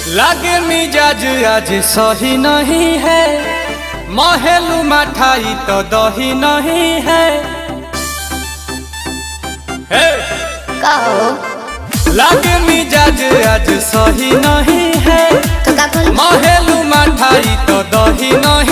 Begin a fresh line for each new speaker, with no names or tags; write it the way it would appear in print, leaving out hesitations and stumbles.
लागे मिजाज आज सही नहीं है, महलू मठाई तो दही नहीं है। लागे मिजाज आज सही नहीं है,
तो
महलू मठाई तो दही नहीं